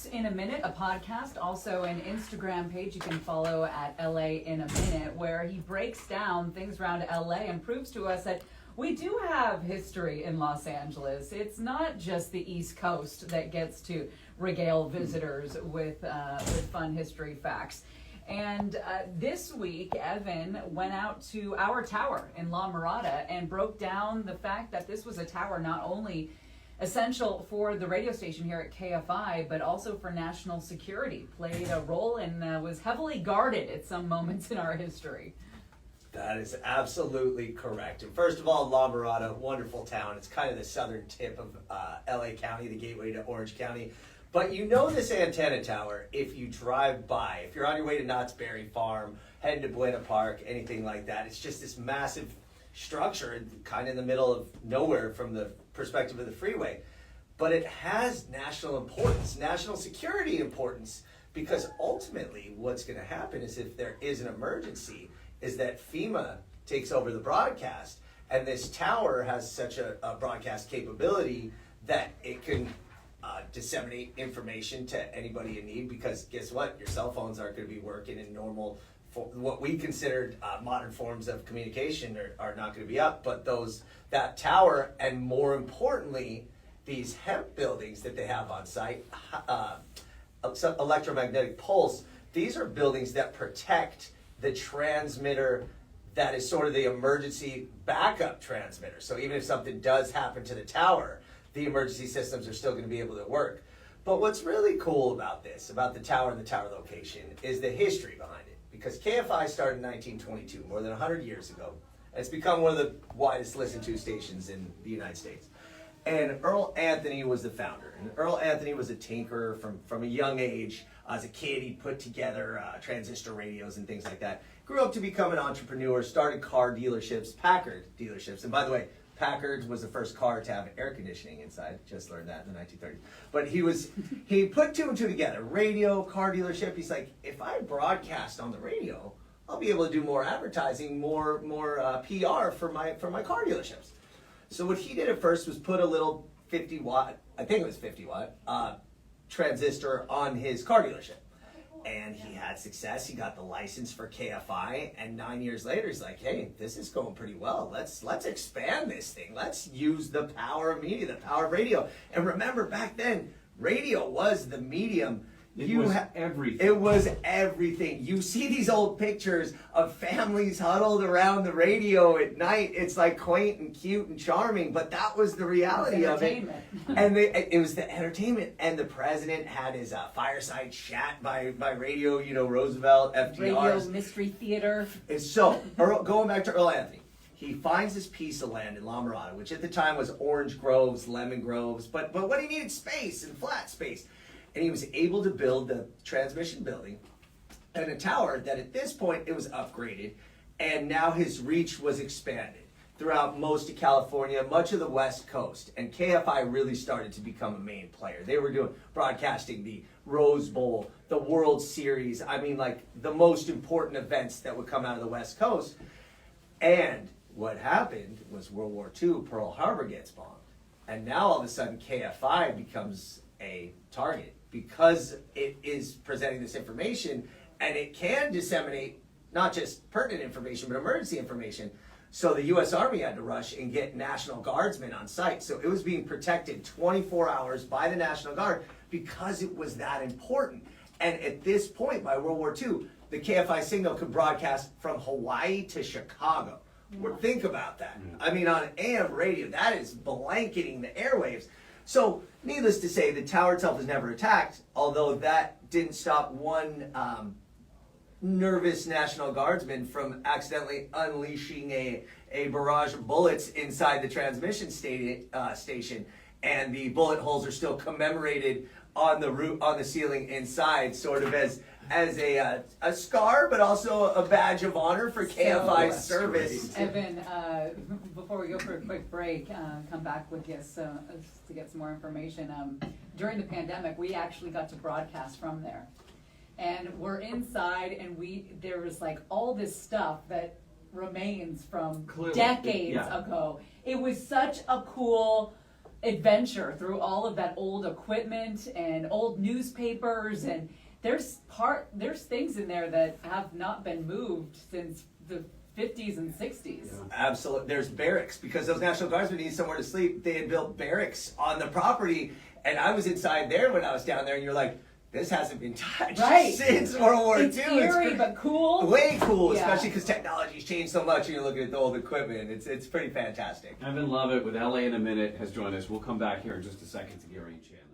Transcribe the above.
in a Minute, a podcast, also an Instagram page you can follow at LA in a Minute, where he breaks down things around LA and proves to us that we do have history in Los Angeles. It's not just the East Coast that gets to regale visitors with fun history facts. And this week, Evan went out to our tower in La Mirada and broke down the fact that this was a tower not only essential for the radio station here at KFI, but also for national security. Played a role and was heavily guarded at some moments in our history. That is absolutely correct. And first of all, La Mirada, wonderful town. It's kind of the southern tip of LA County, the gateway to Orange County. But you know this antenna tower if you drive by. If you're on your way to Knott's Berry Farm, heading to Buena Park, anything like that, it's just this massive structure kind of in the middle of nowhere from the perspective of the freeway. But it has national importance, national security importance, because ultimately what's going to happen is if there is an emergency, is that FEMA takes over the broadcast. And this tower has such a broadcast capability that it can disseminate information to anybody in need, because guess what? Your cell phones aren't going to be working in normal, what we considered modern forms of communication are not going to be up, but that tower, and more importantly, these hemp buildings that they have on site, electromagnetic pulse, these are buildings that protect the transmitter that is sort of the emergency backup transmitter. So even if something does happen to the tower, the emergency systems are still going to be able to work. But what's really cool about this, about the tower and the tower location, is the history behind it. Because KFI started in 1922, more than 100 years ago. And it's become one of the widest listened to stations in the United States. And Earl Anthony was the founder. And Earl Anthony was a tinkerer from a young age. As a kid, he put together transistor radios and things like that. Grew up to become an entrepreneur, started car dealerships, Packard dealerships. And by the way, Packard's was the first car to have air conditioning inside. Just learned that in the 1930s. But he put two and two together. Radio, car dealership. He's like, if I broadcast on the radio, I'll be able to do more advertising, more PR for my car dealerships. So what he did at first was put a little 50 watt, I think it was 50 watt, transistor on his car dealership. And he had success. He got the license for KFI, and 9 years later, he's like, "Hey, this is going pretty well. Let's expand this thing. Let's use the power of media, the power of radio." And remember, back then, radio was the medium. It was everything. It was everything. You see these old pictures of families huddled around the radio at night. It's like quaint and cute and charming, but that was the reality of it. And it was the entertainment. And the president had his fireside chat by radio, Roosevelt, FDR. Radio Mystery Theater. And so, going back to Earl Anthony, he finds this piece of land in La Mirada, which at the time was orange groves, lemon groves, but what he needed, space and flat space. And he was able to build the transmission building and a tower that at this point it was upgraded, and now his reach was expanded throughout most of California, much of the West Coast. And KFI really started to become a main player. They were broadcasting the Rose Bowl, the World Series, like the most important events that would come out of the West Coast. And what happened was World War II, Pearl Harbor gets bombed. And now all of a sudden KFI becomes a target, because it is presenting this information, and it can disseminate not just pertinent information, but emergency information. So the U.S. Army had to rush and get National Guardsmen on site. So it was being protected 24 hours by the National Guard because it was that important. And at this point, by World War II, the KFI signal could broadcast from Hawaii to Chicago. Think about that. On AM radio, that is blanketing the airwaves. So, needless to say, the tower itself was never attacked, although that didn't stop one nervous National Guardsman from accidentally unleashing a barrage of bullets inside the transmission station, and the bullet holes are still commemorated on the ceiling inside, sort of as a scar, but also a badge of honor for KFI's service. Evan, before we go for a quick break, come back with us to get some more information. During the pandemic, we actually got to broadcast from there. And we're inside, and there was like all this stuff that remains from decades ago. It was such a cool adventure through all of that old equipment and old newspapers, and there's things in there that have not been moved since the 50s and 60s. Yeah. Absolutely. There's barracks because those National Guardsmen need somewhere to sleep. They had built barracks on the property, and I was inside there when I was down there, and you're like, this hasn't been touched Right. since World War II. It's eerie, but cool. Way cool, Yeah. especially because technology's changed so much, and you're looking at the old equipment. It's pretty fantastic. Evan Lovett with LA in a Minute has joined us. We'll come back here in just a second to Gary and Shannon.